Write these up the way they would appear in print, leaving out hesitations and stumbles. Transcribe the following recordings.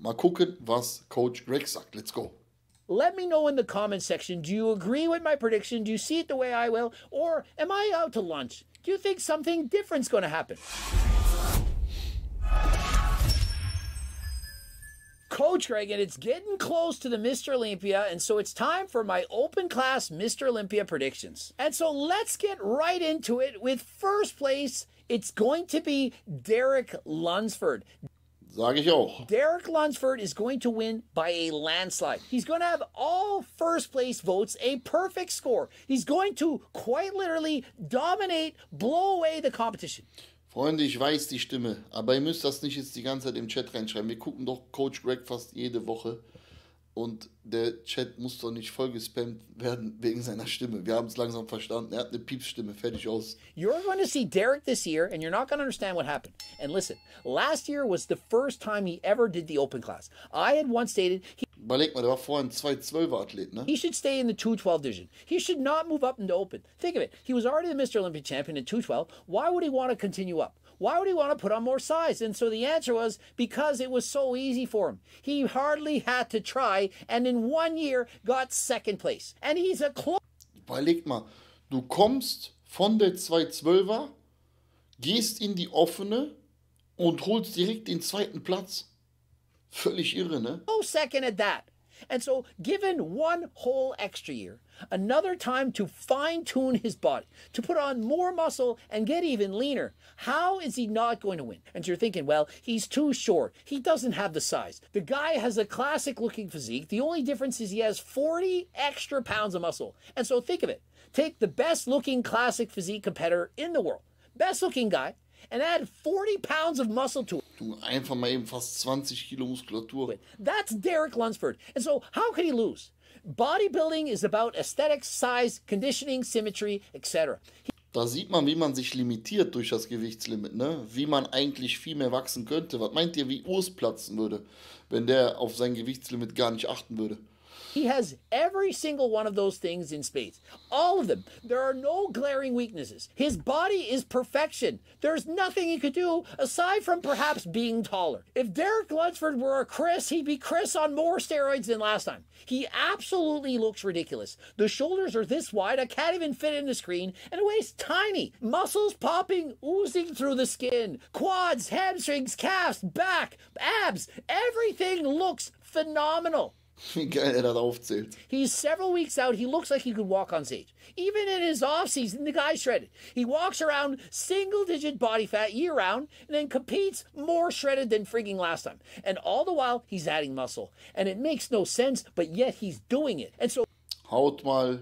Mal gucken, was Coach Greg sagt. Let's go. Let me know in the comment section, do you agree with my prediction? Do you see it the way I will? Or am I out to lunch? Do you think something different's going to happen? Coach Greg, and it's getting close to the Mr. Olympia, and so it's time for my open class Mr. Olympia predictions. And so let's get right into it with first place. It's going to be Derek Lunsford. Sage ich auch. Derek Lunsford is going to win by a landslide. He's going to have all first place votes, a perfect score. He's going to quite literally dominate, blow away the competition. Freunde, ich weiß die Stimme, aber ihr müsst das nicht jetzt die ganze Zeit im Chat reinschreiben. Wir gucken doch Coach Greg fast jede Woche und der Chat muss doch nicht voll gespammt werden wegen seiner Stimme. Wir haben es langsam verstanden. Er hat eine Piepsstimme, fertig aus. You're going to see Derek this year and you're not going to understand what happened. And listen, last year was the first time he ever did the open class. I had once stated Überleg mal, der war vorher ein 212er-Athlet, ne? he should stay in the 212 division. He should not move up into open. Think of it. He was already the Mr. Olympia champion in 212. Why would he want to continue up? Why would he want to put on more size? And so the answer was because it was so easy for him. He hardly had to try and in 1 year got second place. And he's a close. Überleg mal, du kommst von der 212er, gehst in die offene und holst direkt den zweiten Platz. Völlig irre, ne? Second at that. And so, given one whole extra year, another time to fine-tune his body, to put on more muscle and get even leaner, how is he not going to win? And you're thinking, well, he's too short. He doesn't have the size. The guy has a classic-looking physique. The only difference is he has 40 extra pounds of muscle. And so think of it. Take the best-looking classic physique competitor in the world, best-looking guy, and add 40 pounds of muscle to it. Du, einfach mal eben fast 20 Kilo Muskulatur. That's Derek Lunsford. And so how could he lose? Bodybuilding is about aesthetics, size, conditioning, symmetry, etc. Da sieht man, wie man sich limitiert durch das Gewichtslimit, ne? Wie man eigentlich viel mehr wachsen könnte. Was meint ihr, wie Urs platzen würde, wenn der auf sein Gewichtslimit gar nicht achten würde? He has every single one of those things in spades. All of them. There are no glaring weaknesses. His body is perfection. There's nothing he could do aside from perhaps being taller. If Derek Lunsford were a Chris, he'd be Chris on more steroids than last time. He absolutely looks ridiculous. The shoulders are this wide, I can't even fit in the screen, and the waist tiny. Muscles popping, oozing through the skin. Quads, hamstrings, calves, back, abs. Everything looks phenomenal. Wie geil er das aufzählt. He's several weeks out. He looks like he could walk on stage. Even in his off-season, the guy's shredded. He walks around single-digit body fat year-round and then competes more shredded than frigging last time. And all the while, he's adding muscle. And it makes no sense, but yet he's doing it. And so haut mal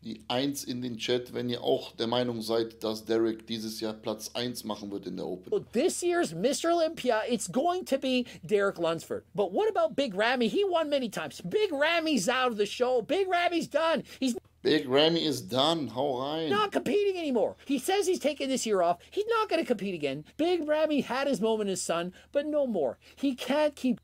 die 1 in den Chat, wenn ihr auch der Meinung seid, dass Derek dieses Jahr Platz 1 machen wird in der Open. This year's Mr. Olympia, it's going to be Derek Lunsford. But what about Big Ramy? He won many times. Big Ramy's out of the show. Big Ramy's done. Big Ramy is done. Hau rein. Not competing anymore. He says he's taking this year off. He's not going to compete again. Big Ramy had his moment as son, but no more. He can't keep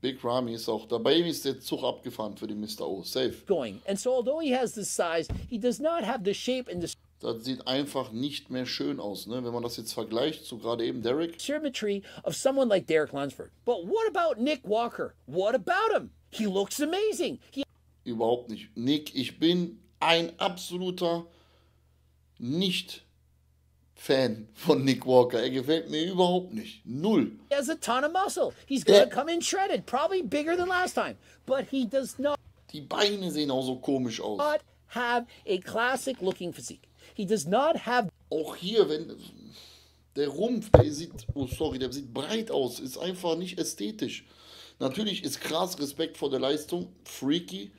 Big Ramy ist auch dabei, ist der Zug abgefahren für die Mr. O. Safe. Going. And so although he has the size, he does not have the shape and the Das sieht einfach nicht mehr schön aus, ne? Wenn man das jetzt vergleicht zu gerade eben Derek. symmetry of someone like Derek Lunsford. But what about Nick Walker? What about him? He looks amazing. Überhaupt nicht. Nick, ich bin ein absoluter Nicht-Fan von Nick Walker. Er gefällt mir überhaupt nicht. Null. He has a ton of muscle. He's going to come in shredded, probably bigger than last time. But he does not Die Beine sehen auch so komisch aus. have a classic looking physique. He does not have Auch hier, wenn der Rumpf, der sieht breit aus, ist einfach nicht ästhetisch. Natürlich ist krass Respekt vor der Leistung, freaky,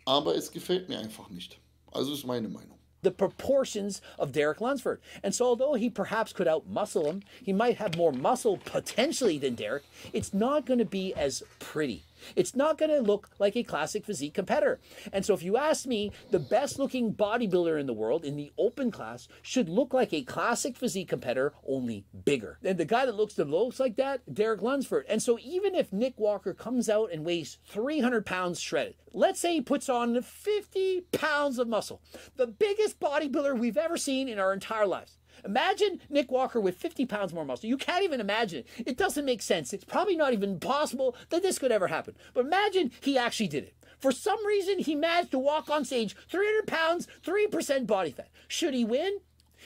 aber es gefällt mir einfach nicht. Also ist meine Meinung. the proportions of Derek Lunsford. And so although he perhaps could out-muscle him, he might have more muscle potentially than Derek, it's not going to be as pretty. It's not going to look like a classic physique competitor. And so if you ask me, the best looking bodybuilder in the world in the open class should look like a classic physique competitor, only bigger. And the guy that looks the most like that, Derek Lunsford. And so even if Nick Walker comes out and weighs 300 pounds shredded, let's say he puts on 50 pounds of muscle, the biggest bodybuilder we've ever seen in our entire lives. Imagine Nick Walker with 50 pounds more muscle. You can't even imagine it. It doesn't make sense. It's probably not even possible that this could ever happen. But imagine he actually did it. For some reason, he managed to walk on stage 300 pounds, 3% body fat. Should he win?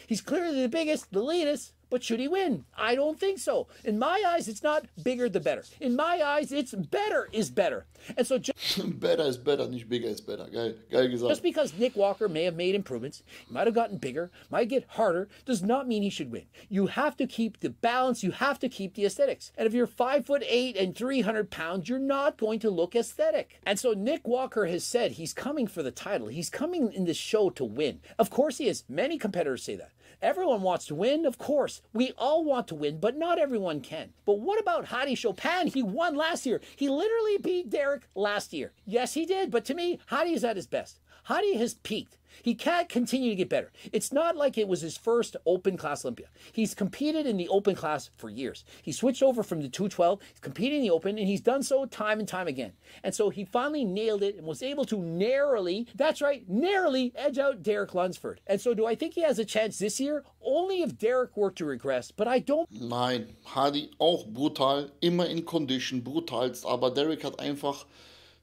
He's clearly the biggest, the leanest. But should he win? I don't think so. In my eyes, it's not bigger the better. In my eyes, it's better is better. And so better is better, nicht bigger is better. Geil gesagt. Just because Nick Walker may have made improvements, he might have gotten bigger, might get harder, does not mean he should win. You have to keep the balance, you have to keep the aesthetics. And if you're 5'8" and 300 pounds, you're not going to look aesthetic. And so Nick Walker has said he's coming for the title. He's coming in this show to win. Of course he is. Many competitors say that. Everyone wants to win, of course. We all want to win, but not everyone can. But what about Hadi Choopan? He won last year. He literally beat Derek last year. Yes, he did, but to me, Hadi is at his best. Hadi has peaked. He can't continue to get better. It's not like it was his first open class Olympia. He's competed in the open class for years. He switched over from the 212, he's competed in the open, and he's done so time and time again. And so he finally nailed it and was able to narrowly, that's right, narrowly edge out Derek Lunsford. And so do I think he has a chance this year? Only if Derek were to regress, but I don't. Nein, Hadi auch brutal, immer in Condition, brutalst, aber Derek hat einfach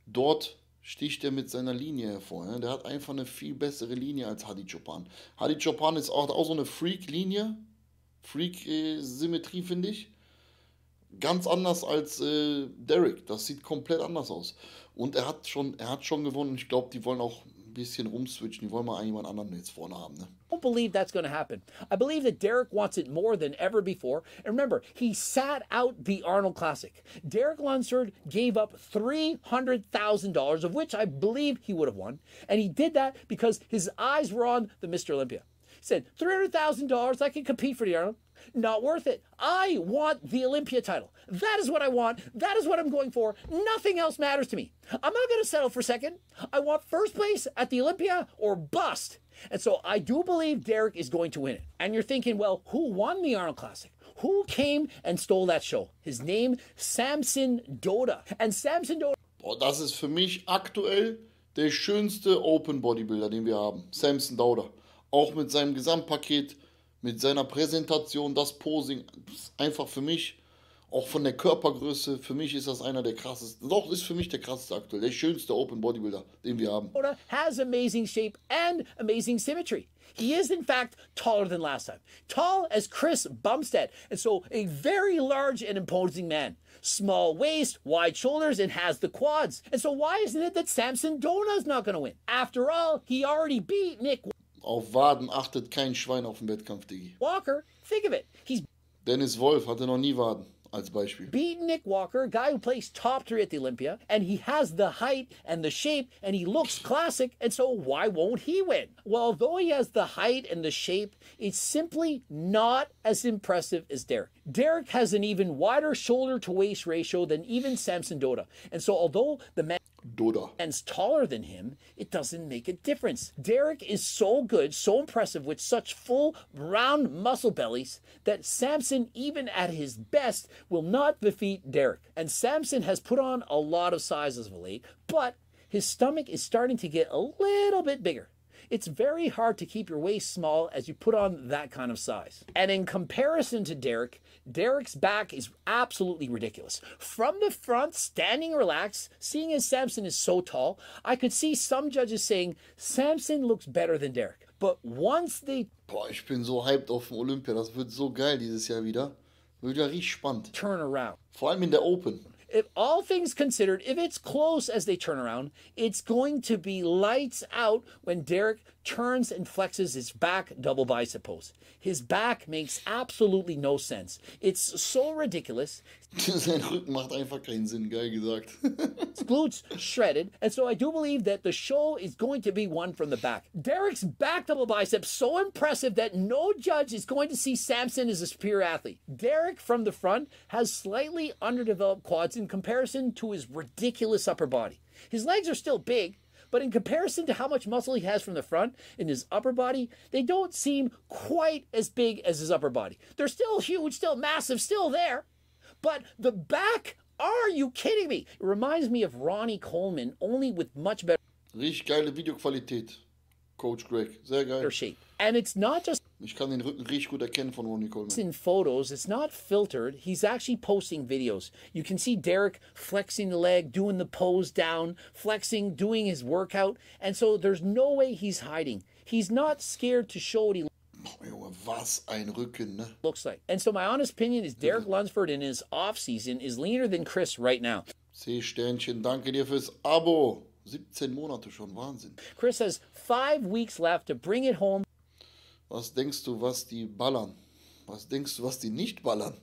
dort sticht er mit seiner Linie hervor. Ne? Der hat einfach eine viel bessere Linie als Hadi Choopan. Hadi Choopan ist auch so eine Freak-Linie, Freak-Symmetrie, finde ich. Ganz anders als Derek. Das sieht komplett anders aus. Und er hat schon gewonnen. Ich glaube, die wollen auch ein bisschen rumswitchen. Die wollen mal jemand anderen jetzt vorne haben. Ne? I don't believe that's going to happen. I believe that Derek wants it more than ever before. And remember, he sat out the Arnold Classic. Derek Lunsford gave up $300,000, of which I believe he would have won. And he did that because his eyes were on the Mr. Olympia. He said, $300,000, I can compete for the Arnold. Not worth it. I want the Olympia title. That is what I want. That is what I'm going for. Nothing else matters to me. I'm not going to settle for second. I want first place at the Olympia or bust. And so I do believe Derek is going to win it. And you're thinking, well, who won the Arnold Classic? Who came and stole that show? His name, Samson Dauda. And Samson Dauda. Boah, das ist für mich aktuell der schönste Open Bodybuilder, den wir haben. Samson Dauda. Auch mit seinem Gesamtpaket, mit seiner Präsentation, das Posing. Das ist einfach für mich, auch von der Körpergröße, für mich ist das einer der krassesten. Doch, ist für mich der krasseste aktuell. Der schönste Open Bodybuilder, den wir haben. Dauda has amazing shape and amazing symmetry. He is, in fact, taller than last time. Tall as Chris Bumstead. And so a very large and imposing man. Small waist, wide shoulders, and has the quads. And so why isn't it that Samson Dauda is not going to win? After all, he already beat Nick Auf Waden achtet kein Schwein auf den Wettkampf, Digi. Walker. Think of it. He's Dennis Wolf hatte noch nie Waden, als Beispiel. beaten Nick Walker, a guy who placed top 3 at the Olympia, and he has the height and the shape, and he looks classic, and so why won't he win? Well, although he has the height and the shape, it's simply not as impressive as Derek. Derek has an even wider shoulder-to-waist ratio than even Samson Dauda, and so although the man's taller than him, it doesn't make a difference. Derek is so good, so impressive with such full, round muscle bellies that Samson, even at his best, will not defeat Derek. And Samson has put on a lot of size as of late, but his stomach is starting to get a little bit bigger. It's very hard to keep your waist small as you put on that kind of size. And in comparison to Derek, Derek's back is absolutely ridiculous. From the front, standing relaxed, seeing as Samson is so tall, I could see some judges saying Samson looks better than Derek. But once they Boah, ich bin so hyped auf den Olympia. Das wird so geil dieses Jahr wieder. Wird wieder richtig spannend. turn around, Vor allem in der Open. if all things considered, if it's close as they turn around, it's going to be lights out when Derek turns and flexes his back double bicep pose. His back makes absolutely no sense. It's so ridiculous. Sein Rücken macht einfach keinen Sinn, geil gesagt. His glutes shredded, and so I do believe that the show is going to be won from the back. Derek's back double bicep so impressive that no judge is going to see Samson as a superior athlete. Derek from the front has slightly underdeveloped quads in comparison to his ridiculous upper body. His legs are still big, but in comparison to how much muscle he has from the front in his upper body, they don't seem quite as big as his upper body. They're still huge, still massive, still there. But the back, are you kidding me? It reminds me of Ronnie Coleman, only with much better Richtig geile Videoqualität. Coach Greg, sehr geil. shape. And it's not just Ich kann den Rücken richtig gut erkennen von Ronnie Coleman. In photos, it's not filtered. He's actually posting videos. You can see Derek flexing the leg, doing the pose down, flexing, doing his workout. And so there's no way he's hiding. He's not scared to show what he Oh, Junge, was ein Rücken, ne? looks like. And so my honest opinion is Derek Lunsford in his offseason is leaner than Chris right now. C-Sternchen, danke dir fürs Abo. 17 Monate schon, Wahnsinn. Chris has 5 weeks left to bring it home. Was denkst du, was die ballern? Was denkst du, was die nicht ballern?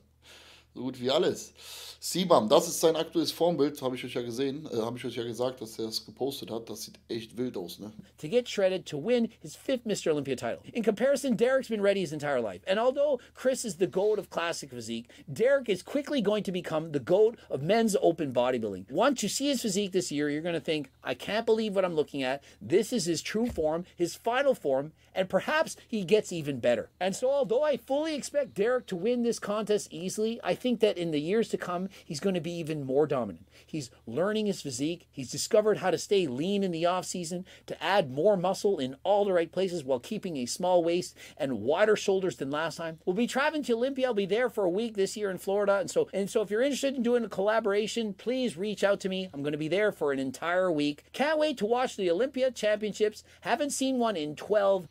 So gut wie alles. Sibam, das ist sein aktuelles Formbild, habe ich euch ja gesehen, habe ich euch ja gesagt, dass er es gepostet hat. Das sieht echt wild aus, ne? To get shredded to win his 5th Mr. Olympia title. In comparison, Derek's been ready his entire life. And although Chris is the GOAT of classic physique, Derek is quickly going to become the GOAT of men's open bodybuilding. Once you see his physique this year, you're going to think, I can't believe what I'm looking at. This is his true form, his final form, and perhaps he gets even better. And so although I fully expect Derek to win this contest easily, I think that in the years to come, he's going to be even more dominant. He's learning his physique. He's discovered how to stay lean in the off season, to add more muscle in all the right places while keeping a small waist and wider shoulders than last time. We'll be traveling to Olympia. I'll be there for a week this year in Florida. And so if you're interested in doing a collaboration, please reach out to me. I'm going to be there for an entire week. Can't wait to watch the Olympia Championships. Haven't seen one in 12.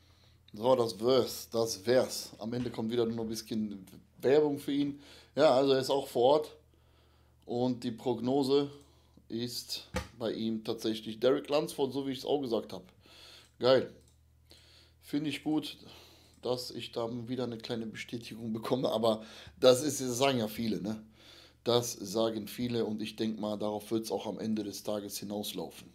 So, das wär's. Am Ende kommt wieder nur ein bisschen Werbung für ihn. Ja, also er ist auch vor Ort. Und die Prognose ist bei ihm tatsächlich Derek Lunsford, so wie ich es auch gesagt habe. Geil. Finde ich gut, dass ich da wieder eine kleine Bestätigung bekomme. Aber das sagen ja viele, ne? Das sagen viele und ich denke mal, darauf wird es auch am Ende des Tages hinauslaufen.